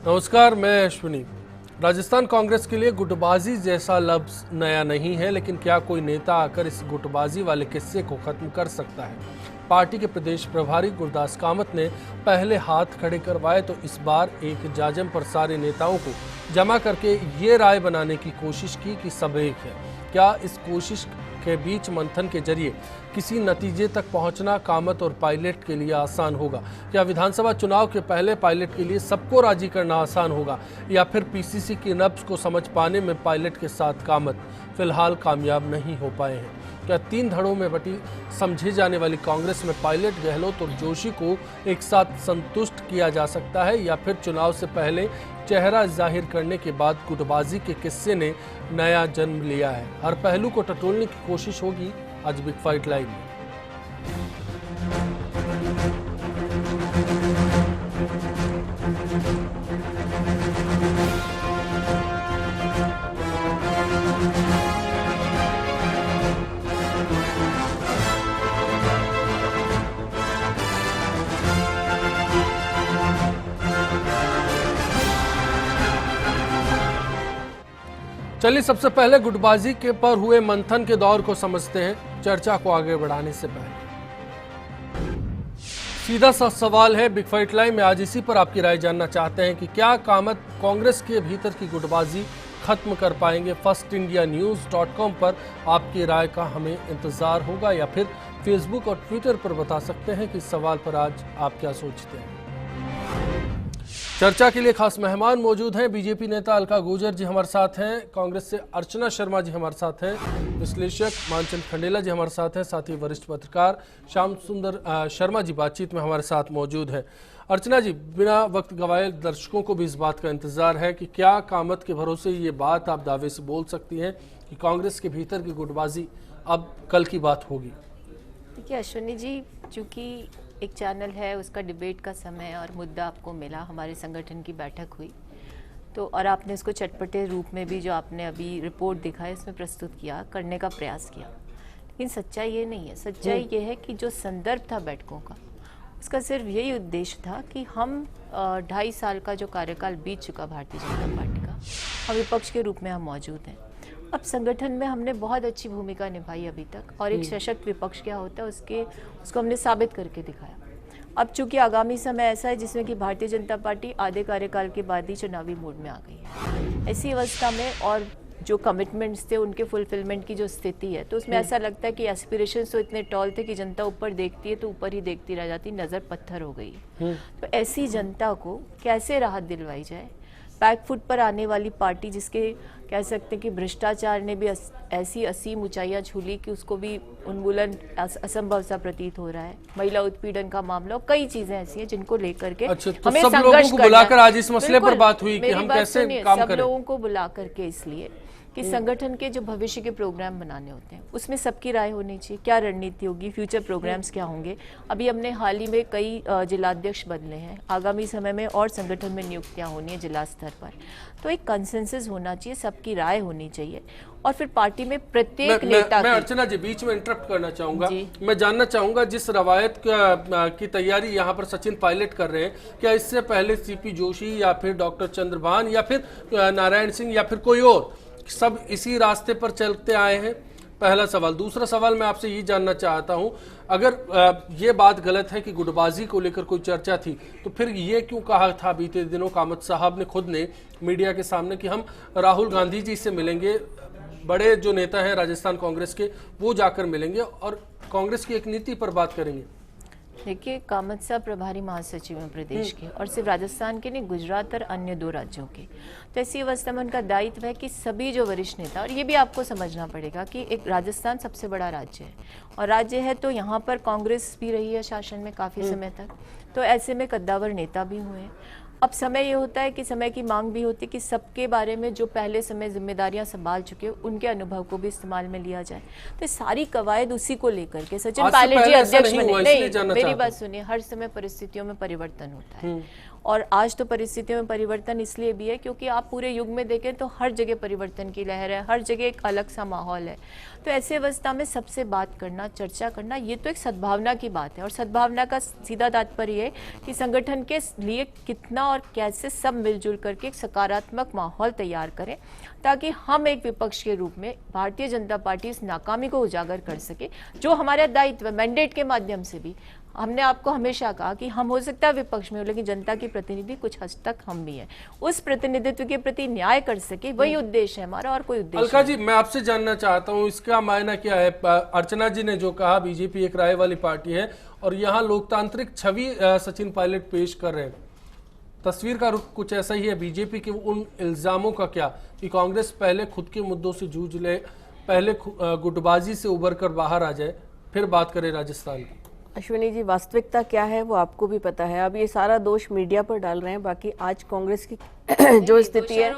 नमस्कार, मैं अश्विनी। राजस्थान कांग्रेस के लिए गुटबाजी जैसा लफ्ज नया नहीं है, लेकिन क्या कोई नेता आकर इस गुटबाजी वाले किस्से को खत्म कर सकता है? पार्टी के प्रदेश प्रभारी गुरदास कामत ने पहले हाथ खड़े करवाए तो इस बार एक जाजम पर सारे नेताओं को जमा करके ये राय बनाने की कोशिश की कि सब एक है। क्या इस कोशिश के बीच मंथन के जरिए किसी नतीजे तक पहुंचना कामत और पायलट के लिए आसान होगा? क्या विधानसभा चुनाव के पहले पायलट के लिए सबको राजी करना आसान होगा, या फिर पीसीसी की नब्ज को समझ पाने में पायलट के साथ कामत फिलहाल कामयाब नहीं हो पाए हैं? क्या 3 धड़ों में बटी समझी जाने वाली कांग्रेस में पायलट, गहलोत और जोशी को एक साथ संतुष्ट किया जा सकता है, या फिर चुनाव से पहले चेहरा जाहिर करने के बाद गुटबाजी के किस्से ने नया जन्म लिया है? हर पहलू को टटोलने की कोशिश होगी आज बिग फाइट लाइव में। चलिए सबसे पहले गुटबाजी के पर हुए मंथन के दौर को समझते हैं, चर्चा को आगे बढ़ाने से पहले। सीधा सा सवाल है बिग फाइट लाइव में, आज इसी पर आपकी राय जानना चाहते हैं कि क्या कामत कांग्रेस के भीतर की गुटबाजी खत्म कर पाएंगे? फर्स्टइंडियान्यूज.com पर आपकी राय का हमें इंतजार होगा, या फिर फेसबुक और ट्विटर पर बता सकते हैं कि इस सवाल पर आज आप क्या सोचते हैं। चर्चा के लिए खास मेहमान मौजूद हैं। बीजेपी नेता अलका गुर्जर जी हमारे साथ हैं, कांग्रेस से अर्चना शर्मा जी हमारे साथ हैं, विश्लेषक मानचंद खंडेला जी हमारे साथ हैं, साथ ही वरिष्ठ पत्रकार श्याम सुंदर शर्मा जी बातचीत में हमारे साथ मौजूद हैं। अर्चना जी, बिना वक्त गवाए दर्शकों को भी इस बात का इंतजार है कि क्या कामत के भरोसे ये बात आप दावे से बोल सकती हैं कि कांग्रेस के भीतर की गुटबाजी अब कल की बात होगी? देखिए अश्विनी जी, चूँकि एक चैनल है, उसका डिबेट का समय और मुद्दा आपको मिला, हमारे संगठन की बैठक हुई तो, और आपने उसको चटपटे रूप में भी जो आपने अभी रिपोर्ट दिखा है इसमें प्रस्तुत किया, करने का प्रयास किया, लेकिन सच्चाई ये नहीं है। सच्चाई ये है कि जो संदर्भ था बैठकों का, उसका सिर्फ यही उद्देश्य था कि हम 2.5 साल का जो कार्यकाल बीत चुका भारतीय जनता पार्टी का, हम विपक्ष के रूप में हम मौजूद हैं। अब संगठन में हमने बहुत अच्छी भूमिका निभाई अभी तक, और एक सशक्त विपक्ष क्या होता है उसको हमने साबित करके दिखाया। अब चूंकि आगामी समय ऐसा है जिसमें कि भारतीय जनता पार्टी आधे कार्यकाल के बाद ही चुनावी मोड में आ गई है। ऐसी अवस्था में और जो कमिटमेंट्स थे उनके फुलफिलमेंट की जो स्थिति है, तो उसमें ऐसा लगता है कि एस्पिरेशंस तो इतने टॉल थे कि जनता ऊपर देखती है तो ऊपर ही देखती रह जाती, नज़र पत्थर हो गई। तो ऐसी जनता को कैसे राहत दिलवाई जाए? बैकफुट पर आने वाली पार्टी, जिसके कह सकते हैं कि भ्रष्टाचार ने भी ऐसी असीम ऊंचाइयां छूली कि उसको भी उन्मूलन असंभव सा प्रतीत हो रहा है। महिला उत्पीड़न का मामला, कई चीजें ऐसी हैं जिनको लेकर के तो हमें सब लोगों को बुलाकर आज इस मसले पर बात हुई कि हम कैसे काम करें। सब लोगों को बुला करके इसलिए कि संगठन के जो भविष्य के प्रोग्राम बनाने होते हैं उसमें सबकी राय होनी चाहिए। क्या रणनीति होगी, फ्यूचर प्रोग्राम्स क्या होंगे? अभी हमने हाल ही में कई जिलाध्यक्ष बदले हैं, आगामी समय में और संगठन में नियुक्तियां होनी है जिला स्तर पर, तो एक कंसेंसस होना चाहिए, सबकी राय होनी चाहिए, और फिर पार्टी में प्रत्येक नेता मैं अर्चना जी बीच में इंटरप्ट करना चाहूंगा। मैं जानना चाहूंगा, जिस रवायत की तैयारी यहाँ पर सचिन पायलट कर रहे हैं, क्या इससे पहले सीपी जोशी या फिर डॉक्टर चंद्रभान या फिर नारायण सिंह या फिर कोई और सब इसी रास्ते पर चलते आए हैं? पहला सवाल। दूसरा सवाल मैं आपसे ये जानना चाहता हूं, अगर ये बात गलत है कि गुटबाजी को लेकर कोई चर्चा थी, तो फिर ये क्यों कहा था बीते दिनों कामत साहब ने खुद ने मीडिया के सामने कि हम राहुल गांधी जी से मिलेंगे, बड़े जो नेता हैं राजस्थान कांग्रेस के वो जाकर मिलेंगे और कांग्रेस की एक नीति पर बात करेंगे? देखिए, कामत साहब प्रभारी महासचिव हैं प्रदेश के, और सिर्फ राजस्थान के नहीं, गुजरात और अन्य 2 राज्यों के। तो ऐसी अवस्था में उनका दायित्व है कि सभी जो वरिष्ठ नेता, और ये भी आपको समझना पड़ेगा कि एक राजस्थान सबसे बड़ा राज्य है, और राज्य है तो यहाँ पर कांग्रेस भी रही है शासन में काफ़ी समय तक, तो ऐसे में कद्दावर नेता भी हुए हैं। अब समय ये होता है कि समय की मांग भी होती है कि सबके बारे में जो पहले समय जिम्मेदारियां संभाल चुके हैं उनके अनुभव को भी इस्तेमाल में लिया जाए। तो सारी कवायद उसी को लेकर के सचिन पायलट जी अध्यक्ष बने। नहीं, मेरी बात सुनिए, हर समय परिस्थितियों में परिवर्तन होता है, और आज तो परिस्थितियों में परिवर्तन इसलिए भी है क्योंकि आप पूरे युग में देखें तो हर जगह परिवर्तन की लहर है, हर जगह एक अलग सा माहौल है। तो ऐसे अवस्था में सबसे बात करना, चर्चा करना, ये तो एक सद्भावना की बात है, और सद्भावना का सीधा तात्पर्य है कि संगठन के लिए कितना और कैसे सब मिलजुल करके एक सकारात्मक माहौल तैयार करें, ताकि हम एक विपक्ष के रूप में भारतीय जनता पार्टी इस नाकामी को उजागर कर सके, जो हमारा दायित्व है। मैंडेट के माध्यम से भी हमने आपको हमेशा कहा कि हम हो सकता है विपक्ष में हो, लेकिन जनता की प्रतिनिधि कुछ हद तक हम भी हैं, उस प्रतिनिधित्व के प्रति न्याय कर सके, वही उद्देश्य है हमारा, और कोई उद्देश्य अलका जी, मैं आपसे जानना चाहता हूं इसका मायना क्या है। अर्चना जी ने जो कहा, बीजेपी एक राय वाली पार्टी है और यहाँ लोकतांत्रिक छवि सचिन पायलट पेश कर रहे हैं, तस्वीर का रुख कुछ ऐसा ही है। बीजेपी के उन इल्जामों का क्या कि कांग्रेस पहले खुद के मुद्दों से जूझ ले, पहले गुटबाजी से उबर कर बाहर आ जाए, फिर बात करें राजस्थान की। अश्विनी जी, वास्तविकता क्या है वो आपको भी पता है। अब ये सारा दोष मीडिया पर डाल रहे हैं, बाकी आज कांग्रेस की जो स्थिति है,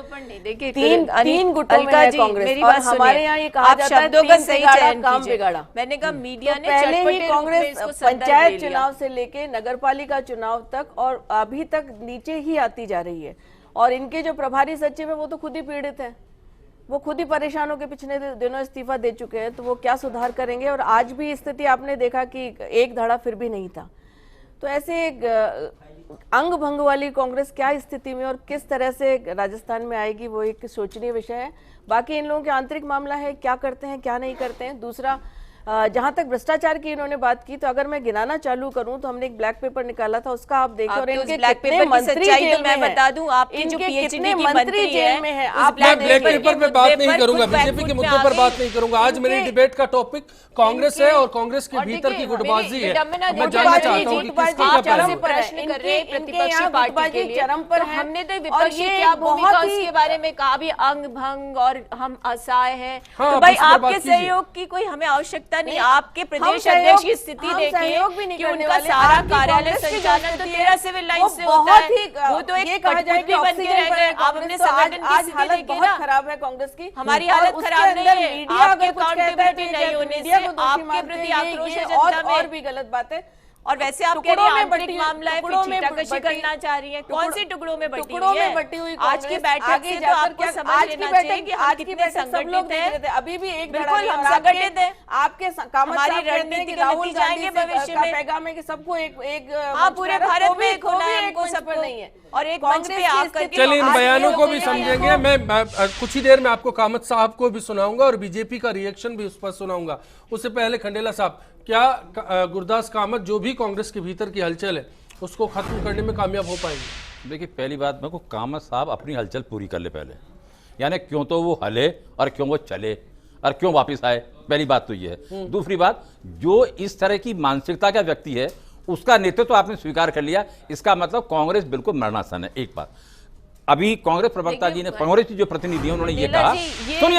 तीन गुटों में है कांग्रेस, और हमारे यहाँ ये कहा जाता है तीन बिगाड़ा काम बिगाड़ा। मैंने कहा मीडिया ने पहले ही कांग्रेस पंचायत चुनाव से लेके नगरपालिका चुनाव तक और अभी तक नीचे ही आती जा रही है, और इनके जो प्रभारी सचिव है वो तो खुद ही पीड़ित है, वो खुद ही परेशान होकर पिछले दिनों इस्तीफा दे चुके हैं, तो वो क्या सुधार करेंगे। और आज भी स्थिति आपने देखा कि एक धड़ा फिर भी नहीं था। तो ऐसे एक अंग भंग वाली कांग्रेस क्या स्थिति में और किस तरह से राजस्थान में आएगी, वो एक सोचनीय विषय है। बाकी इन लोगों के आंतरिक मामला है, क्या करते हैं क्या नहीं करते हैं। दूसरा, जहां तक भ्रष्टाचार की इन्होंने बात की, तो अगर मैं गिनाना चालू करूं तो हमने एक ब्लैक पेपर निकाला था, उसका आप देखो, और इनके कितने मंत्री जेल में, मैं बता दूं आपके जो पीएचडी की मंत्री जेल में है। आप ब्लैक पेपर पे बात नहीं करूंगा, बीजेपी के मुद्दों पर बात नहीं करूंगा। आज मेरी डिबेट का टॉपिक कांग्रेस है और कांग्रेस के भीतर की गुटबाजी है। मैं जानना चाहता हूँ कि किसकी क्या पहलू प्रश्न कर रहे हैं प्रतिपक्षी पार्टी के लिए, चरम पर हमने तो विपक्ष की क्या भूमिका उसके बारे में कहा भी, अंग भंग और हम असहाय हैं। तो भाई आपके सहयोग की कोई हमें आवश्यकता नहीं। आपके प्रदेश अध्यक्ष की स्थिति देखिए कि उनका सारा कार्यालय संचालन तो 13 सिविल लाइन से होता है, वो तो एक कठपुतली बन के रह गए। आप अपने संगठन की स्थिति देखिए ना, खराब है कांग्रेस की, हमारी हालत खराब नहीं है, आपके अकाउंटेबिलिटी नहीं होने से आपके प्रति आक्रोश है जनता में, और भी गलत बात है। और वैसे आप कह रही हैं आंतरिक मामला है, फिर चीटाकशी करना चाह रही है। कौन सी टुकड़ों में बटी हुई? आज की बैठक से तो आपको समझ लेना चाहिए कि हम कितने संगठित हैं। अभी भी एक बिल्कुल हम संगठित हैं। आपके हमारी रणनीति के राहुल गांधी भविष्य में पैगाम है कि सबको एक हाँ पूरे भारत में एक होना है, हमको सबको नहीं है, और एक मंच पे आकर। चलिए इन बयानों को भी समझेंगे। मैं कुछ ही देर में आपको कामत साहब को भी सुनाऊंगा और बीजेपी का रिएक्शन भी उस पर सुनाऊंगा। उससे पहले खंडेला साहब, क्या गुरदास कामत जो भी कांग्रेस के भीतर की हलचल है उसको खत्म करने में कामयाब हो पाएंगे? देखिए, पहली बात मेरे को कामत साहब अपनी हलचल पूरी कर ले पहले, यानी क्यों तो वो हले और क्यों वो चले और क्यों वापस आए, पहली बात तो ये है। दूसरी बात, जो इस तरह की मानसिकता का व्यक्ति है उसका नेतृत्व तो आपने स्वीकार कर लिया, इसका मतलब कांग्रेस बिल्कुल मरणासन है। एक बात, अभी कांग्रेस प्रवक्ता जी ने, कांग्रेस की जो प्रतिनिधि है उन्होंने ये कहा,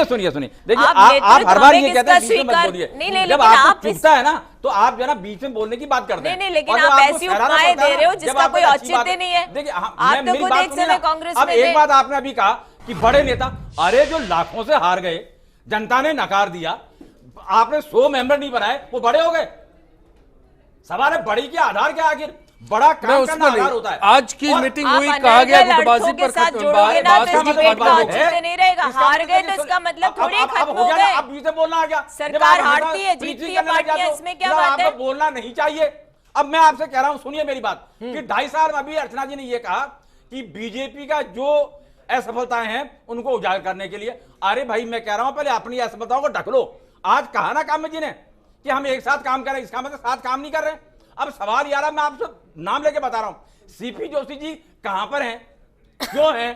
सुनिए, देखिए आप हर बार ये कहते हैं बीच में मत बोलिए, जब आपको चुभता है ना तो आप जो ना बीच में बोलने की बात करते हैं। नहीं, लेकिन आप ऐसी उपमाएं दे रहे हो जिसका कोई औचित्य नहीं है। देखिए, आप तो खुद एक समय कांग्रेस अब में एक बात आपने अभी कहा कि बड़े नेता, अरे जो लाखों से हार गए, जनता ने नकार दिया, आपने 100 मेंबर नहीं बनाए, वो बड़े हो गए। सवाल है बड़ी के आधार क्या, आखिर बड़ा काम करना आधार होता है। आज की मीटिंग हुई, कहा गया गुटबाजी पर नहीं रहेगा। हार गए तो इसका मतलब थोड़ी खत्म हो गए। अब बीच में बोलना आ गया, सरकार हारती है जीतती है पार्टियां, इसमें क्या बात है? बोलना नहीं चाहिए। अब मैं आपसे कह रहा हूं, सुनिए मेरी बात, कि 2.5 साल में अभी अर्चना जी ने यह कहा कि बीजेपी का जो असफलताएं हैं उनको उजागर करने के लिए। अरे भाई, मैं कह रहा हूं पहले अपनी असफलताओं को ढक लो। आज कहा ना कामत जी ने कि हम एक साथ काम करें, इसका मतलब साथ काम नहीं कर रहे। अब सवाल यार, मैं आपसे नाम लेके बता रहा हूं, सीपी जोशी जी कहां पर हैं, क्यों हैं,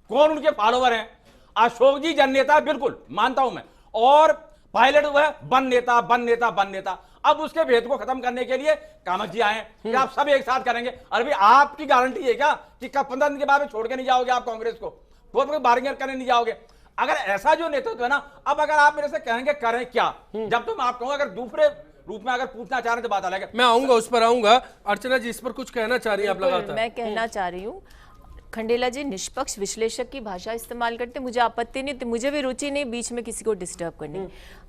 कौन उनके फॉलोवर हैं? अशोक जी जननेता, बिल्कुल मानता हूं मैं, और पायलट वो है बन नेता। अब उसके भेद को खत्म करने के लिए कामत जी आए कि आप सब एक साथ करेंगे। अरे आपकी गारंटी है क्या कि 15 दिन के बाद छोड़ के नहीं जाओगे आप कांग्रेस को, बहुत कोई बार्गेन करने नहीं जाओगे? अगर ऐसा जो नेतृत्व है ना, अब अगर आप मेरे से कहेंगे करें क्या, जब तो मैं आप कहूंगा, अगर दूसरे रूप में अगर पूछना चाह रहे तो बात अलग है। मैं आऊंगा, उस पर आऊंगा। अर्चना जी, इस पर कुछ कहना चाह रही है आप लगातार? मैं कहना चाह रही हूँ, खंडेला जी निष्पक्ष विश्लेषक की भाषा इस्तेमाल करते, मुझे आपत्ति नहीं, तो मुझे भी रुचि नहीं बीच में किसी को डिस्टर्ब करने।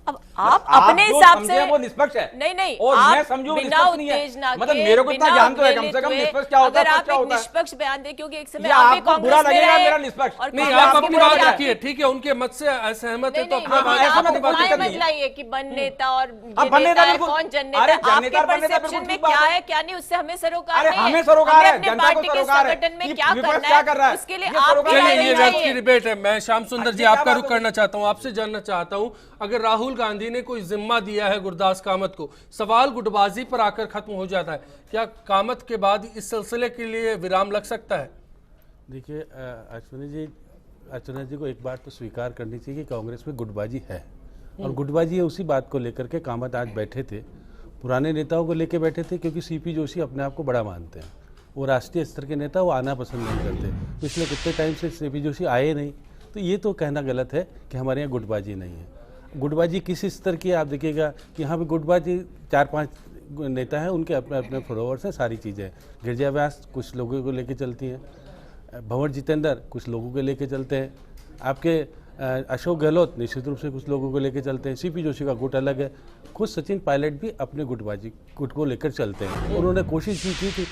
अब आप अपने हिसाब से वो निष्पक्ष है। नहीं और आप मैं समझू बिना निष्पक्ष नहीं है। उत्तेजना मतलब के, मेरे को इतना बिना ज्ञान तो है कम उद्वेलित से कम हुए, निष्पक्ष क्या होता अगर है, आप क्या एक होता है। निष्पक्ष बयान दें, क्योंकि एक समय या आप भी आपको कांग्रेस बुरा में लगेगा रहे मेरा निष्पक्ष। और नहीं, कांग्रेस आप की अपनी बुरा बात लगा- रखिए, ठीक है, उनके मत से असहमत है नहीं तो नहीं, अपना आप बात ऐसा अपनी बात दिक्कत अफवाहें नहीं मत है। लाइए कि बन नेता और अब ये बन नेता नेता है, बिल्कुल- कौन जन नेता अरे है, जन आपके नेता बन नेता परसेप्शन बिल्कुल में ठीक बात क्या है। है क्या नहीं, उससे हमें सरोकार अरे नहीं है। हमें सरोकार है, अपने जनता को पार्टी के सरोकार है संगठन में कि क्या विपक्ष करना क्या कर रहा है, है, उसके लिए ये आप सरोकार भी चलिए, आगे ये चाहिए। राजकीय डिबेट है। मैं श्याम सुंदर जी क्या आपका बात रुख है? करना चाहता हूं, आपसे जानना चाहता हूं, अगर राहुल गांधी ने कोई जिम्मा दिया है गुरदास कामत को, सवाल गुटबाजी पर आकर खत्म हो जाता है, क्या कामत के बाद इस सिलसिले के लिए विराम लग सकता है? देखिए अर्चना जी को एक बात तो स्वीकार करनी चाहिए कि कांग्रेस में गुटबाजी है, और गुटबाजी है उसी बात को लेकर के कामत आज बैठे थे, पुराने नेताओं को लेकर बैठे थे, क्योंकि सीपी जोशी अपने आप को बड़ा मानते हैं, वो राष्ट्रीय स्तर के नेता, वो आना पसंद नहीं करते। पिछले कितने टाइम से सीपी जोशी आए नहीं, तो ये तो कहना गलत है कि हमारे यहाँ गुटबाजी नहीं है। गुटबाजी किस स्तर की है आप देखिएगा कि यहाँ पे गुटबाजी 4-5 नेता हैं, उनके अपने अपने फॉलोअर्स हैं, सारी चीज़ें। गिरजा व्यास कुछ लोगों को लेके चलती हैं, भंवर जितेंद्र कुछ लोगों को लेके चलते हैं, आपके अशोक गहलोत निश्चित रूप से कुछ लोगों को लेके चलते हैं, सीपी जोशी का गुट अलग है, खुद सचिन पायलट भी अपने गुट को लेकर चलते हैं। उन्होंने कोशिश भी की कि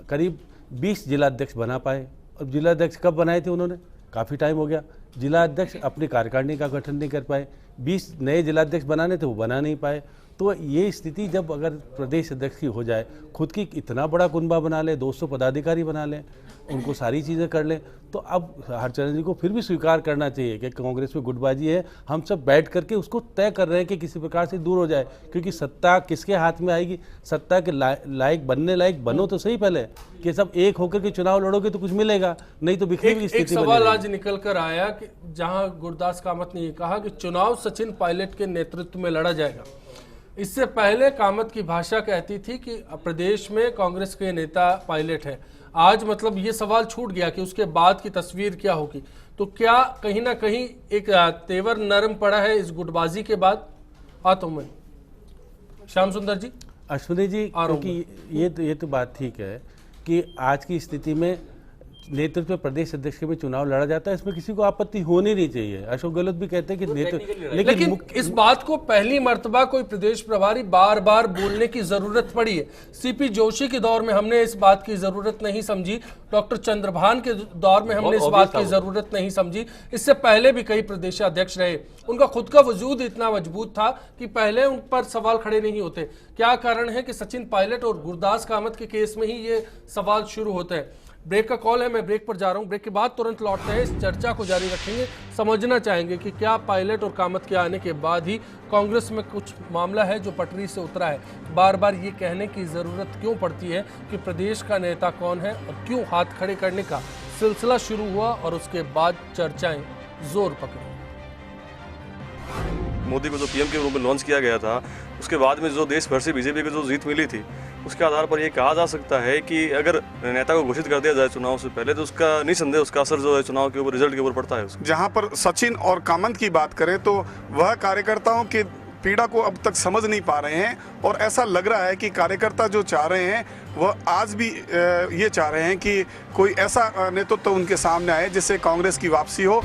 करीब 20 जिलाध्यक्ष बना पाए, और जिलाध्यक्ष कब बनाए थे उन्होंने? काफ़ी टाइम हो गया। जिलाध्यक्ष अपनी कार्यकारिणी का गठन नहीं कर पाए, 20 नए जिलाध्यक्ष बनाने थे, वो बना नहीं पाए। तो ये स्थिति जब अगर प्रदेश अध्यक्ष की हो जाए, खुद की इतना बड़ा कुनबा बना ले, 200 पदाधिकारी बना लें, उनको सारी चीज़ें कर लें, तो अब हरचंद्र जी को फिर भी स्वीकार करना चाहिए कि कांग्रेस में गुटबाजी है। हम सब बैठ करके उसको तय कर रहे हैं कि किसी प्रकार से दूर हो जाए, क्योंकि सत्ता किसके हाथ में आएगी? सत्ता के लायक बनने लायक बनो तो सही पहले, कि सब एक होकर के चुनाव लड़ोगे तो कुछ मिलेगा, नहीं तो बिखरी हुई एक स्थिति बनी सवाल रहेगी। आज निकल कर आया कि जहां गुरदास कामत ने ये कहा कि चुनाव सचिन पायलट के नेतृत्व में लड़ा जाएगा। इससे पहले कामत की भाषा कहती थी कि प्रदेश में कांग्रेस के नेता पायलट है। आज मतलब ये सवाल छूट गया कि उसके बाद की तस्वीर क्या होगी। तो क्या कहीं ना कहीं एक तेवर नरम पड़ा है इस गुटबाजी के बाद? आता हूं मैं श्याम सुंदर जी। अश्विनी जी, क्योंकि ये तो बात ठीक है कि आज की स्थिति में नेतृत्व में प्रदेश अध्यक्ष के भी चुनाव लड़ा जाता है, इसमें किसी को आपत्ति होनी नहीं चाहिए। अशोक गहलोत भी कहते हैं कि नेतृत्व, लेकिन इस बात को पहली मर्तबा कोई प्रदेश प्रभारी बार बार बोलने की जरूरत पड़ी है। सीपी जोशी के दौर में हमने इस बात की जरूरत नहीं समझी, डॉक्टर चंद्रभान के दौर में हमने इस बात की जरूरत नहीं समझी, इससे पहले भी कई प्रदेशाध्यक्ष रहे, उनका खुद का वजूद इतना मजबूत था कि पहले उन पर सवाल खड़े नहीं होते। क्या कारण है कि सचिन पायलट और गुरदास कामत के केस में ही ये सवाल शुरू होते हैं? ब्रेक का कॉल है, मैं ब्रेक पर जा रहा हूं, ब्रेक के बाद तुरंत लौटते हैं, इस चर्चा को जारी रखेंगे। समझना चाहेंगे कि क्या पायलट और कामत के आने के बाद ही कांग्रेस में कुछ मामला है जो पटरी से उतरा है? बार बार ये कहने की जरूरत क्यों पड़ती है कि प्रदेश का नेता कौन है, और क्यों हाथ खड़े करने का सिलसिला शुरू हुआ और उसके बाद चर्चाएं जोर पकड़ी? मोदी को जो पीएम के रूप में लॉन्च किया गया था, उसके बाद में जो देश भर से बीजेपी को जो जीत मिली थी, उसके आधार पर ये कहा जा सकता है कि अगर नेता को घोषित कर दिया जाए चुनाव से पहले, तो उसका निसंदेह उसका असर जो है चुनाव के ऊपर, रिजल्ट के ऊपर पड़ता है। जहां पर सचिन और कामत की बात करें तो वह कार्यकर्ताओं की पीड़ा को अब तक समझ नहीं पा रहे हैं, और ऐसा लग रहा है कि कार्यकर्ता जो चाह रहे हैं वह आज भी ये चाह रहे हैं कि कोई ऐसा नेतृत्व उनके सामने आए जिससे कांग्रेस की वापसी हो।